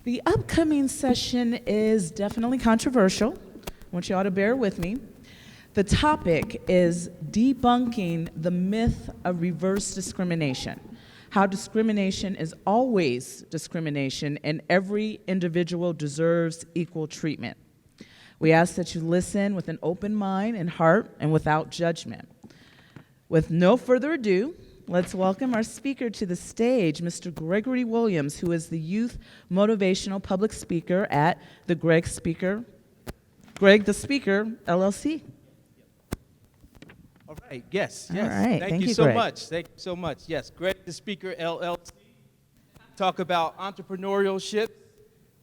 The upcoming session is definitely controversial. I want you all to bear with me. The topic is debunking the myth of reverse discrimination. How discrimination is always discrimination and every individual deserves equal treatment. We ask that you listen with an open mind and heart and without judgment. With no further ado, let's welcome our speaker to the stage, Mr. Gregory Williams, who is the Youth Motivational Public Speaker at the Greg The Speaker LLC. All right, yes. All right, Thank you so Greg. much. Thank you so much. Yes, Greg The Speaker LLC. Talk about entrepreneurship,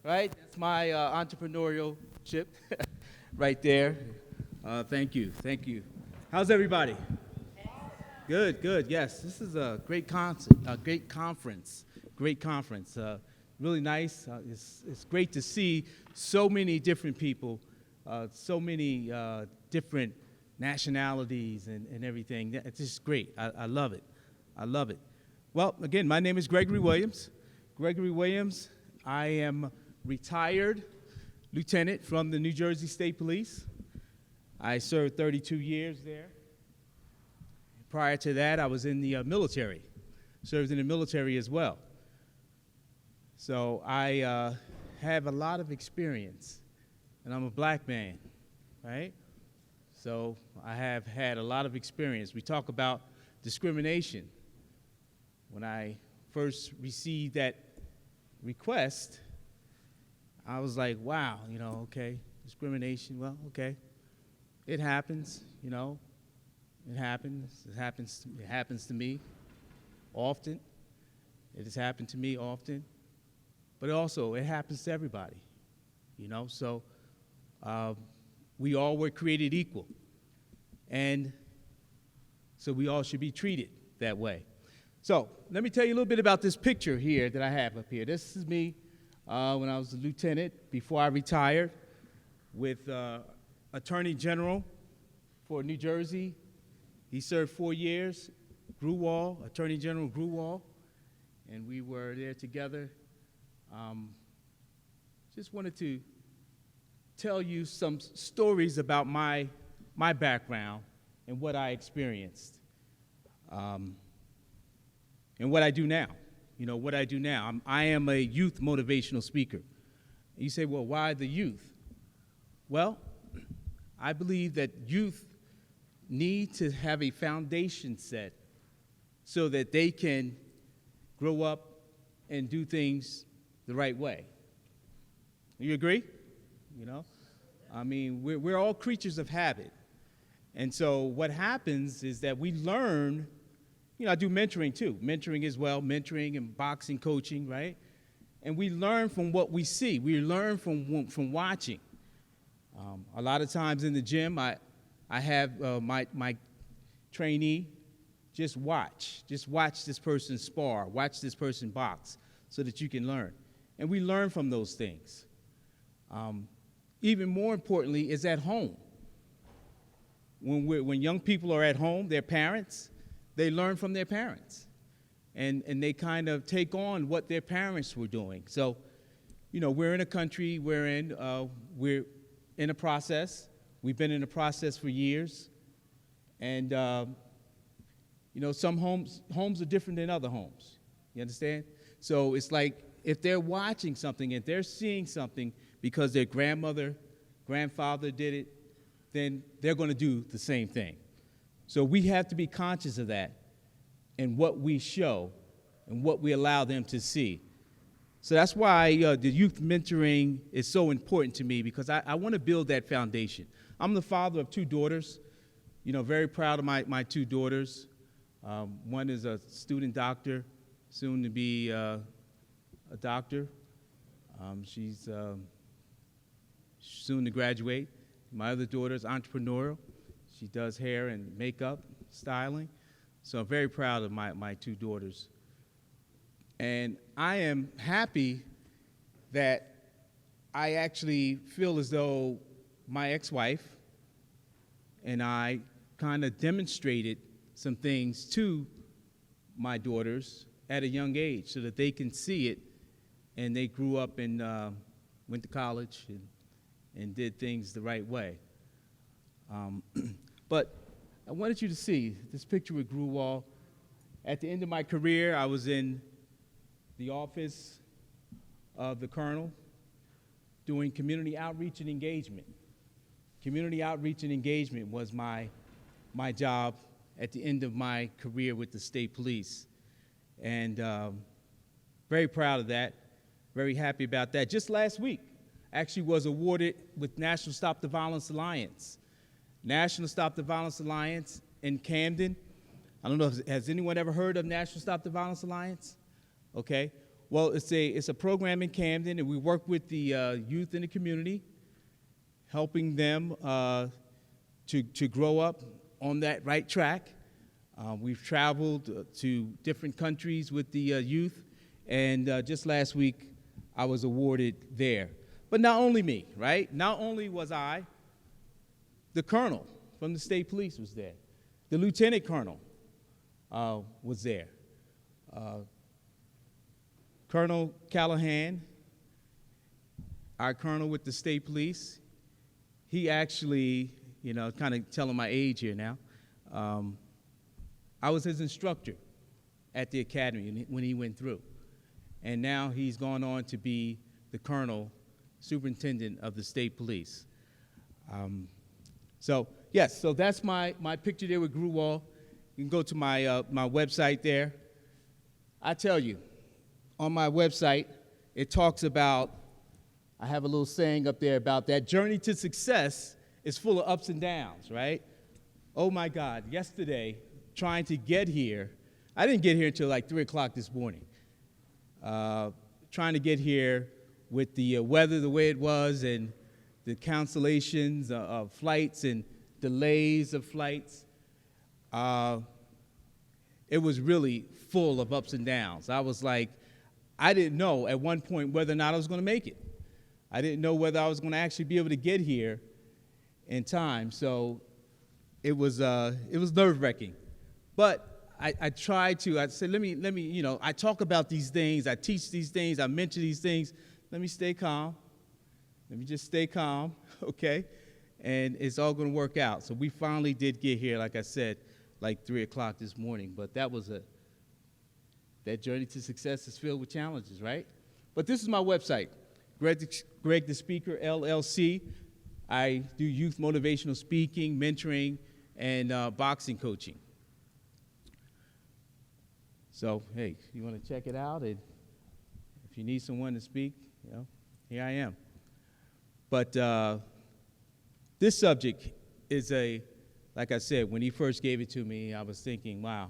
right? That's my entrepreneurship right there. Thank you. How's everybody? Good. Yes, this is a great conference. Really nice. It's great to see so many different people, so many different nationalities and everything. It's just great. I love it. Well, again, my name is Gregory Williams. I am retired lieutenant from the New Jersey State Police. I served 32 years there. Prior to that, I was in the military, served in the military as well. So I have a lot of experience, and I'm a black man, right? So I have had a lot of experience. We talk about discrimination. When I first received that request, I was like, wow, okay, discrimination, well, okay. It happens, It happens to me often. It has happened to me often. But also, it happens to everybody, So we all were created equal. And so we all should be treated that way. So let me tell you a little bit about this picture here that I have up here. This is me when I was a lieutenant before I retired with Attorney General for New Jersey. He served 4 years, Attorney General Gruwall, and we were there together. Just wanted to tell you some stories about my background and what I experienced, and what I do now. I am a youth motivational speaker. You say, well, why the youth? Well, I believe that youth need to have a foundation set so that they can grow up and do things the right way. You agree? We're all creatures of habit. And so what happens is that we learn, I do mentoring too. Mentoring as well, mentoring and boxing coaching, right? And we learn from what we see. We learn from watching. A lot of times in the gym, I have my trainee just watch this person spar, watch this person box, so that you can learn. And we learn from those things. Even more importantly is at home. When young people are at home, their parents, they learn from their parents. And they kind of take on what their parents were doing. So, we're in a country we're in a process. We've been in a process for years, and some homes are different than other homes. You understand? So it's like if they're watching something and they're seeing something because their grandfather did it, then they're going to do the same thing. So we have to be conscious of that and what we show and what we allow them to see. So that's why the youth mentoring is so important to me, because I want to build that foundation. I'm the father of 2 daughters, very proud of my 2 daughters. One is a student doctor, soon to be a doctor. She's soon to graduate. My other daughter is entrepreneurial. She does hair and makeup, styling. So I'm very proud of my 2 daughters. And I am happy that I actually feel as though my ex-wife and I kind of demonstrated some things to my daughters at a young age so that they can see it and they grew up and went to college and did things the right way. But I wanted you to see this picture with Gruwall. At the end of my career, I was in the office of the colonel doing community outreach and engagement. Community outreach and engagement was my job at the end of my career with the state police. And very proud of that, very happy about that. Just last week, actually was awarded with National Stop the Violence Alliance. National Stop the Violence Alliance in Camden. I don't know, has anyone ever heard of National Stop the Violence Alliance? Okay. Well, it's a program in Camden, and we work with the youth in the community, helping them to grow up on that right track. We've traveled to different countries with the youth, and just last week I was awarded there. But not only me, right? Not only was I, the colonel from the state police was there. The lieutenant colonel was there. Colonel Callahan, our colonel with the state police, he actually, kind of telling my age here now, I was his instructor at the academy when he went through. And now he's gone on to be the colonel, superintendent of the state police. So that's my picture there with Gruwall. You can go to my website there. I tell you, on my website, it talks about, I have a little saying up there about that journey to success is full of ups and downs, right? Oh my God, yesterday, trying to get here, I didn't get here until like 3 o'clock this morning. Trying to get here with the weather the way it was and the cancellations of flights and delays of flights. It was really full of ups and downs. I was like, I didn't know at one point whether or not I was going to make it. I didn't know whether I was going to actually be able to get here in time. So it was nerve-wracking. But I tried to, I said, let me, I talk about these things, I teach these things, I mention these things. Let me stay calm. Let me just stay calm, okay? And it's all going to work out. So we finally did get here, like I said, like 3 o'clock this morning. But that journey to success is filled with challenges, right? But this is my website, Greg The Speaker LLC. I do youth motivational speaking, mentoring, and boxing coaching. So, hey, you want to check it out? And if you need someone to speak, here I am. But this subject is like I said, when he first gave it to me, I was thinking, wow,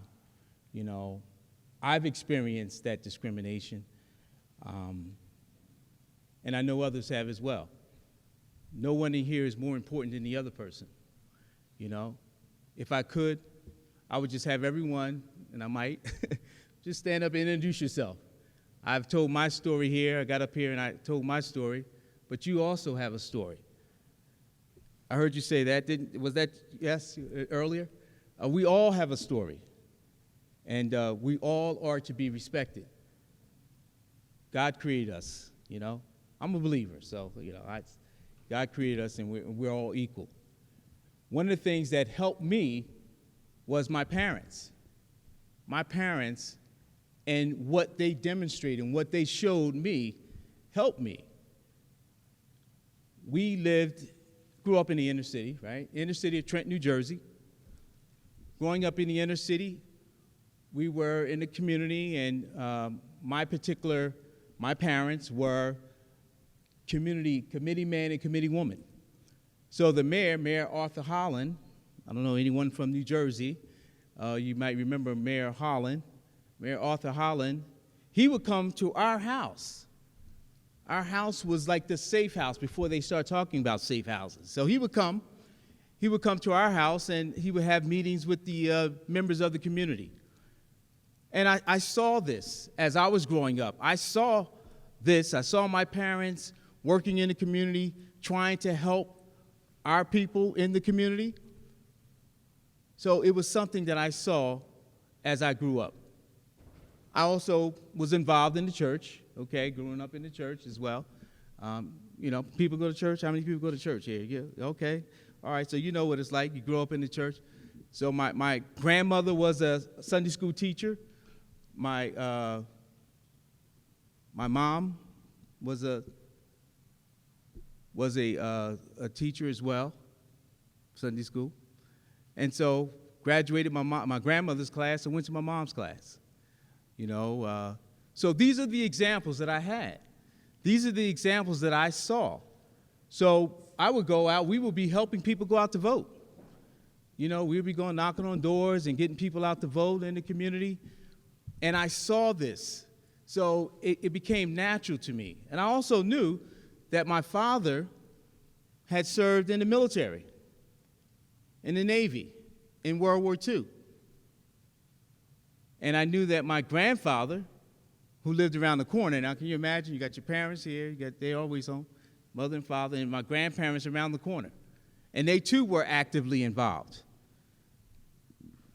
I've experienced that discrimination, and I know others have as well. No one in here is more important than the other person, If I could, I would just have everyone, and I might, just stand up and introduce yourself. I've told my story here. I got up here and I told my story, but you also have a story. I heard you say that. Was that yes earlier? We all have a story, and we all are to be respected. God created us, I'm a believer, so God created us, and we're all equal. One of the things that helped me was my parents. My parents and what they demonstrated and what they showed me helped me. We grew up in the inner city, right? Inner city of Trenton, New Jersey. Growing up in the inner city, we were in the community, and my parents were committee man and committee woman. So the Mayor Arthur Holland, I don't know anyone from New Jersey, you might remember Mayor Arthur Holland, he would come to our house. Our house was like the safe house before they started talking about safe houses. So he would come to our house, and he would have meetings with the members of the community. And I saw this as I was growing up. I saw my parents working in the community, trying to help our people in the community. So it was something that I saw as I grew up. I also was involved in the church, okay, growing up in the church as well. People go to church. How many people go to church here? Yeah, okay. All right, so you know what it's like. You grow up in the church. So my grandmother was a Sunday school teacher. My mom was a teacher as well, Sunday school. And so graduated my grandmother's class and went to my mom's class. So these are the examples that I had. These are the examples that I saw. So I would go out. We would be helping people go out to vote. We would be going knocking on doors and getting people out to vote in the community. And I saw this. So it became natural to me. And I also knew that my father had served in the military, in the Navy, in World War II. And I knew that my grandfather, who lived around the corner, now can you imagine, you got your parents here, they're always home, mother and father, and my grandparents around the corner. And they too were actively involved.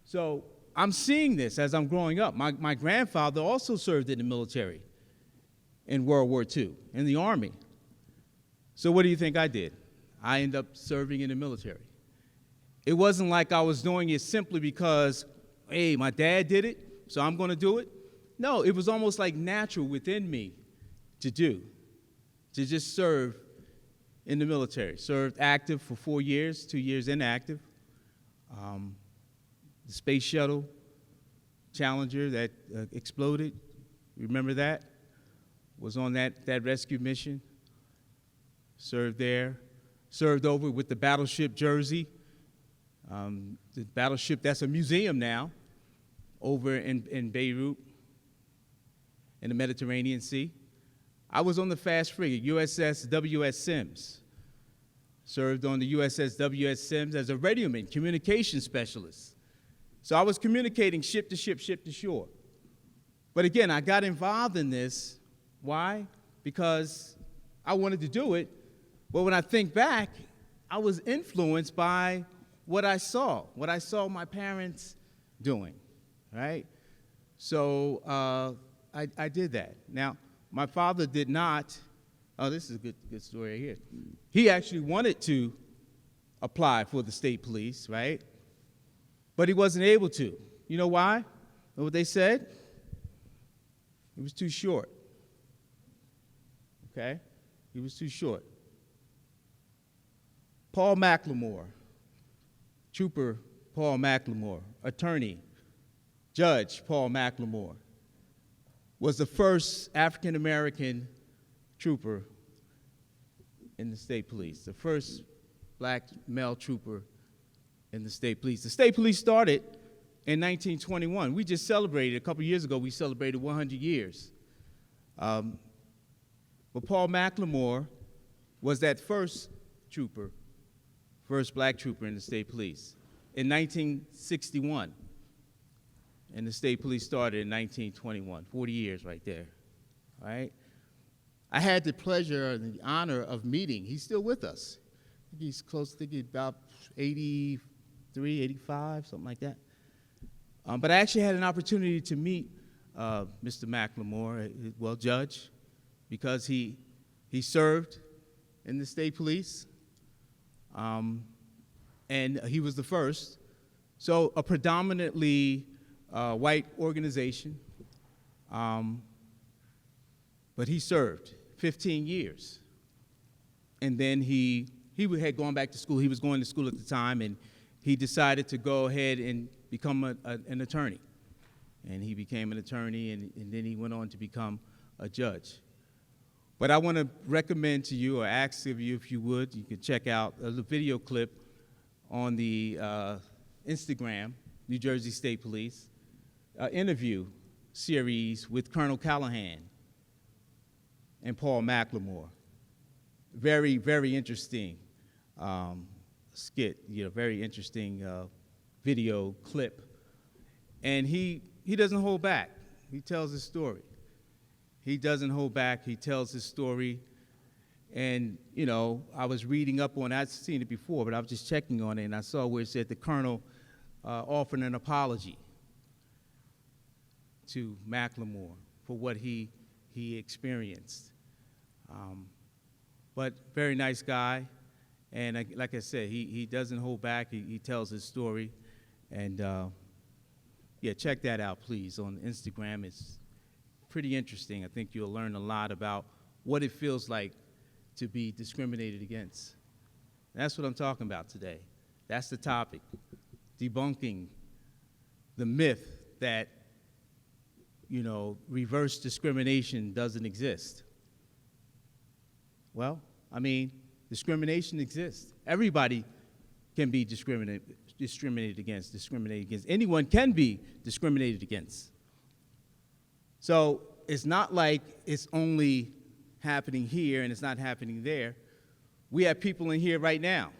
So I'm seeing this as I'm growing up. My grandfather also served in the military in World War II, in the Army. So what do you think I did? I ended up serving in the military. It wasn't like I was doing it simply because, hey, my dad did it, so I'm going to do it. No, it was almost like natural within me to just serve in the military. Served active for 4 years, 2 years inactive. The space shuttle Challenger that exploded, remember that? Was on that rescue mission. Served there. Served over with the battleship Jersey. The battleship, that's a museum now, over in Beirut, in the Mediterranean Sea. I was on the fast frigate, USS W.S. Sims. Served on the USS W.S. Sims as a radioman, communication specialist. So I was communicating ship to ship, ship to shore. But again, I got involved in this. Why? Because I wanted to do it. But when I think back, I was influenced by what I saw my parents doing, right? So I did that. Now, my father did not, this is a good story right here. He actually wanted to apply for the state police, right? But he wasn't able to. You know why? Know what they said? He was too short. Okay? He was too short. Paul McLemore, Trooper Paul McLemore, attorney, Judge Paul McLemore, was the first African-American trooper in the state police, the first black male trooper in the state police. The state police started in 1921. We just celebrated, a couple years ago, we celebrated 100 years. But Paul McLemore was that first trooper, first black trooper in the state police in 1961. And the state police started in 1921, 40 years right there, all right? I had the pleasure and the honor of meeting. He's still with us. I think he's close to about 83, 85, something like that. But I actually had an opportunity to meet Mr. McLemore, well, judge, because he served in the state police, and he was the first. So a predominantly white organization, but he served 15 years. And then he had gone back to school. He was going to school at the time, and he decided to go ahead and become an attorney. And he became an attorney, and then he went on to become a judge. But I want to recommend to you, or ask of you, if you would, you could check out a video clip on the Instagram, New Jersey State Police, interview series with Colonel Callahan and Paul McLemore. Very, very interesting skit, very interesting video clip. And he doesn't hold back. He tells his story. He doesn't hold back. He tells his story. And, I was reading up on it. I'd seen it before, but I was just checking on it, and I saw where it said the colonel offered an apology to McLemore for what he he experienced. But very nice guy, and like I said, he doesn't hold back. He tells his story, and yeah, check that out, please, on Instagram. It's pretty interesting. I think you'll learn a lot about what it feels like to be discriminated against. That's what I'm talking about today. That's the topic, debunking the myth that, you know, reverse discrimination doesn't exist. Well, I mean, discrimination exists. Everybody can be discriminated against. Anyone can be discriminated against. So it's not like it's only happening here and it's not happening there. We have people in here right now,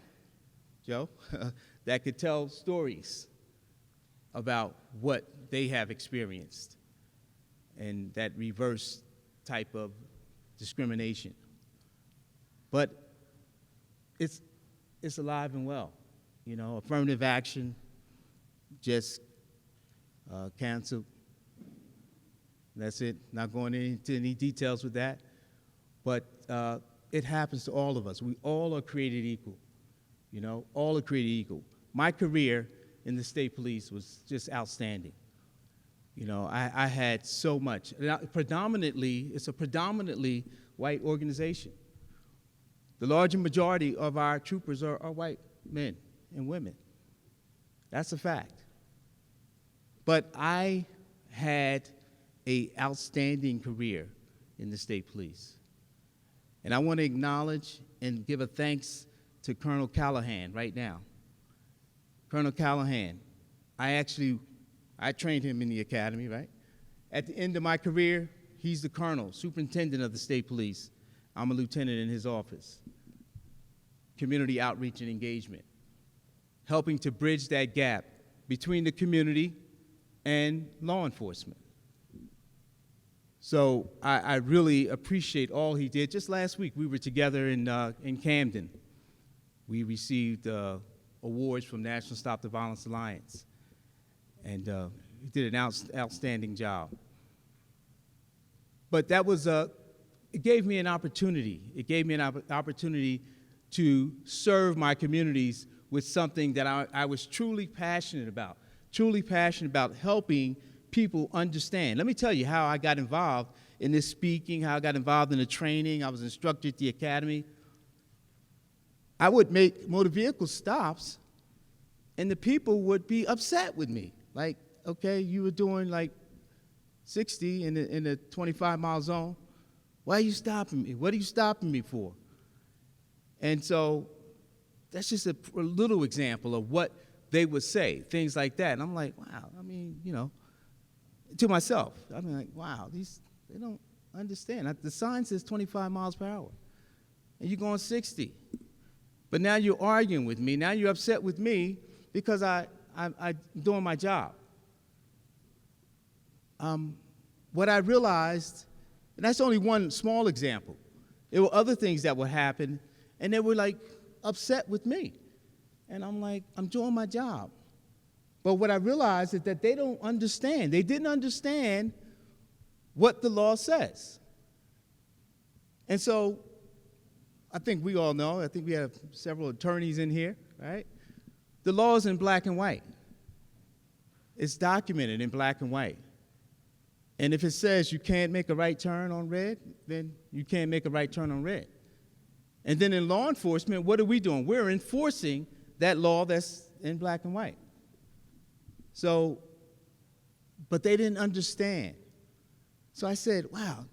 Joe, that could tell stories about what they have experienced and that reverse type of discrimination. But it's alive and well. You know, affirmative action just canceled. That's it. Not going into any details with that. But it happens to all of us. We all are created equal. You know, all are created equal. My career in the state police was just outstanding. You know, I had so much. It's a predominantly white organization. The larger majority of our troopers are white men and women. That's a fact. But I had an outstanding career in the state police. And I want to acknowledge and give a thanks to Colonel Callahan right now. Colonel Callahan, I trained him in the academy, right? At the end of my career, he's the colonel, superintendent of the state police. I'm a lieutenant in his office. Community outreach and engagement, helping to bridge that gap between the community and law enforcement. So I really appreciate all he did. Just last week, we were together in Camden. We received awards from National Stop the Violence Alliance, and he did an outstanding job. But that was it gave me an opportunity. It gave me an opportunity to serve my communities with something that I was truly passionate about helping people understand. Let me tell you how I got involved in this speaking, how I got involved in the training. I was instructor at the academy. I would make motor vehicle stops, and the people would be upset with me. Like, okay, you were doing like 60 in the 25-mile zone. Why are you stopping me? What are you stopping me for? And so that's just a little example of what they would say, things like that. And I'm like, wow, I mean, you know, to myself, I'm like, wow, they don't understand. The sign says 25 miles per hour, and you're going 60. But now you're arguing with me. Now you're upset with me because I'm doing my job. What I realized, and that's only one small example, there were other things that would happen, and they were like upset with me. And I'm like, I'm doing my job. But what I realized is that they don't understand. They didn't understand what the law says. And so I think we all know, I think we have several attorneys in here, right? The law is in black and white. It's documented in black and white. And if it says you can't make a right turn on red, then you can't make a right turn on red. And then in law enforcement, what are we doing? We're enforcing that law that's in black and white. So, but they didn't understand. So I said, wow,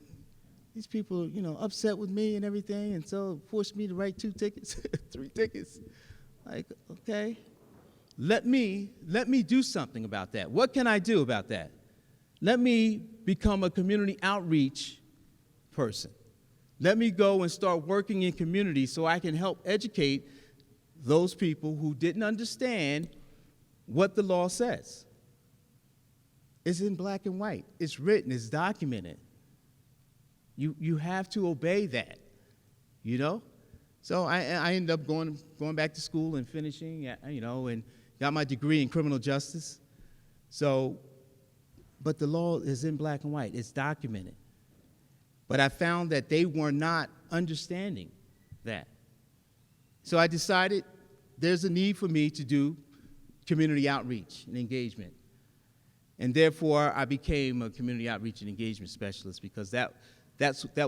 these people, you know, upset with me and everything, and so forced me to write 2 tickets, 3 tickets. Like, okay, let me do something about that. What can I do about that? Let me become a community outreach person. Let me go and start working in communities so I can help educate those people who didn't understand what the law says. It's in black and white. It's written. It's documented. You have to obey that, you know? So I ended up going back to school and finishing, you know, and got my degree in criminal justice. So, but the law is in black and white. It's documented. But I found that they were not understanding that. So I decided there's a need for me to do community outreach and engagement. And therefore, I became a community outreach and engagement specialist because that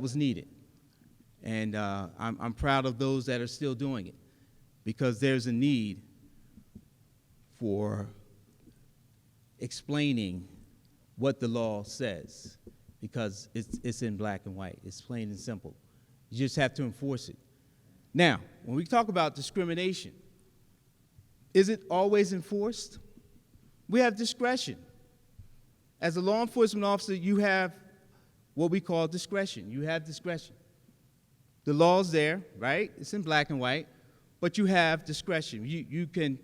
was needed. And I'm proud of those that are still doing it because there's a need for explaining what the law says because it's in black and white. It's plain and simple. You just have to enforce it. Now, when we talk about discrimination, is it always enforced? We have discretion. As a law enforcement officer, you have what we call discretion. You have discretion. The law's there, right? It's in black and white, but you have discretion. You can,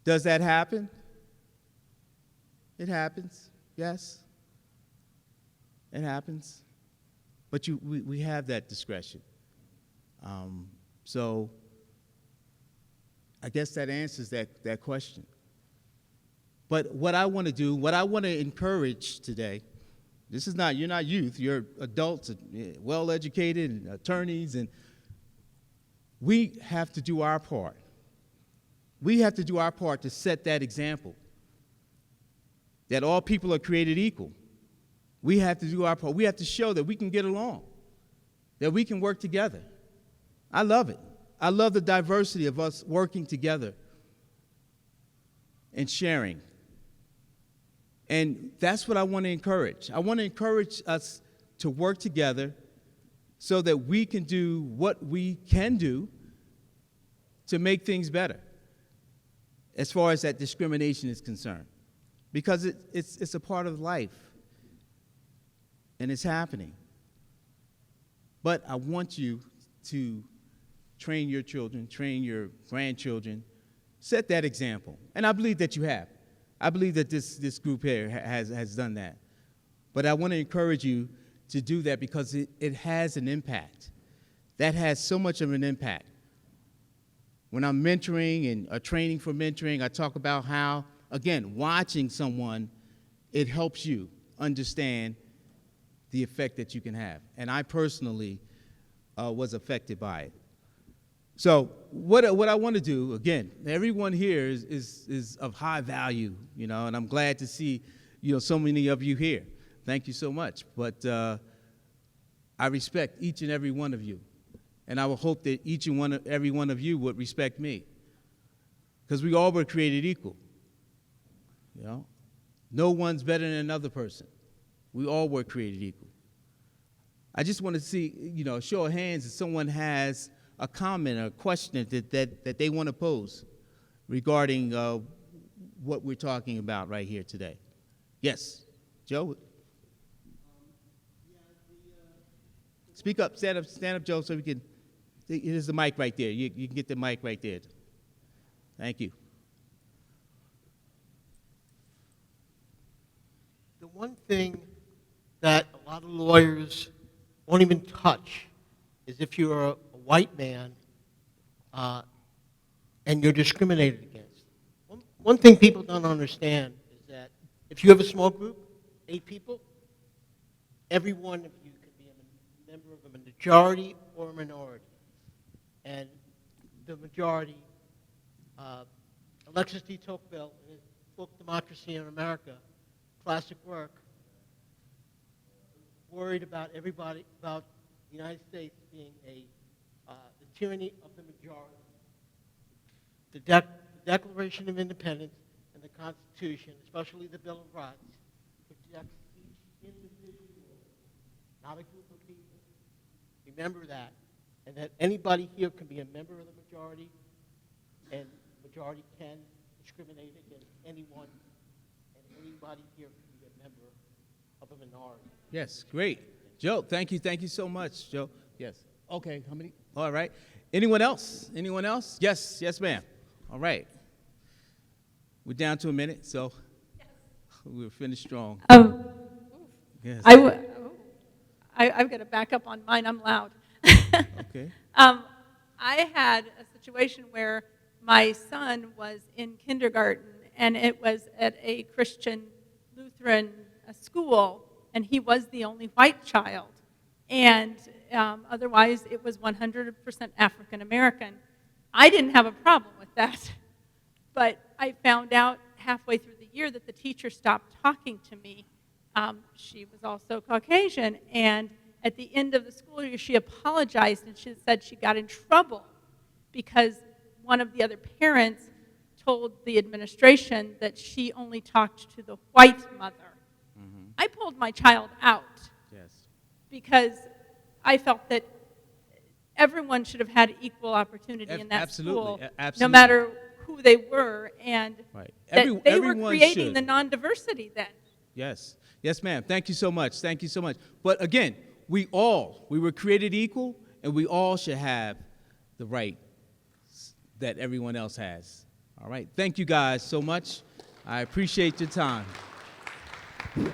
does that happen? It happens, yes. It happens. But we have that discretion. So I guess that answers that question. But what I want to do, what I want to encourage today, you're not youth, you're adults, well-educated, and attorneys, and we have to do our part. We have to do our part to set that example, that all people are created equal. We have to do our part. We have to show that we can get along, that we can work together. I love it. I love the diversity of us working together and sharing. And that's what I want to encourage. I want to encourage us to work together so that we can do what we can do to make things better as far as that discrimination is concerned. Because it's a part of life, and it's happening. But I want you to train your children, train your grandchildren, set that example. And I believe that you have. I believe that this group here has done that. But I want to encourage you to do that because it has an impact. That has so much of an impact. When I'm mentoring and training for mentoring, I talk about how, again, watching someone, it helps you understand the effect that you can have. And I personally was affected by it. So what I want to do, again, everyone here is of high value, and I'm glad to see, so many of you here. Thank you so much. But I respect each and every one of you. And I will hope that every one of you would respect me. Because we all were created equal. No one's better than another person. We all were created equal. I just want to see, a show of hands if someone has a comment or a question that they want to pose regarding what we're talking about right here today. Yes, Joe? Speak up, stand up, Joe, so we can, here's the mic right there. You can get the mic right there. Thank you. The one thing that a lot of lawyers won't even touch is if you're a white man and you're discriminated against. One thing people don't understand is that if you have a small group, 8 people, every one of you could be a member of a majority or a minority. And the majority, Alexis de Tocqueville, in his book, Democracy in America, classic work, worried about everybody, about the United States being the tyranny of the majority. The Declaration of Independence and the Constitution, especially the Bill of Rights, protects each individual, not a group of people. Remember that, and that anybody here can be a member of the majority, and the majority can discriminate against anyone, and anybody here can be a member of a minority. Yes, great. Joe, thank you so much, Joe. Yes. Okay, how many? All right. Anyone else? Anyone else? Yes, ma'am. All right. We're down to a minute, so we'll finish strong. Yes. I've got to back up on mine. I'm loud. Okay. I had a situation where my son was in kindergarten, and it was at a Christian Lutheran school, and he was the only white child. And otherwise, it was 100% African American. I didn't have a problem with that. But I found out halfway through the year that the teacher stopped talking to me. She was also Caucasian, and at the end of the school year, she apologized, and she said she got in trouble because one of the other parents told the administration that she only talked to the white mother. Mm-hmm. I pulled my child out because I felt that everyone should have had equal opportunity in that school, no matter who they were, and that they were creating the non-diversity then. Yes. Yes, ma'am. Thank you so much. Thank you so much. But again, we were created equal, and we all should have the right that everyone else has. All right. Thank you guys so much. I appreciate your time.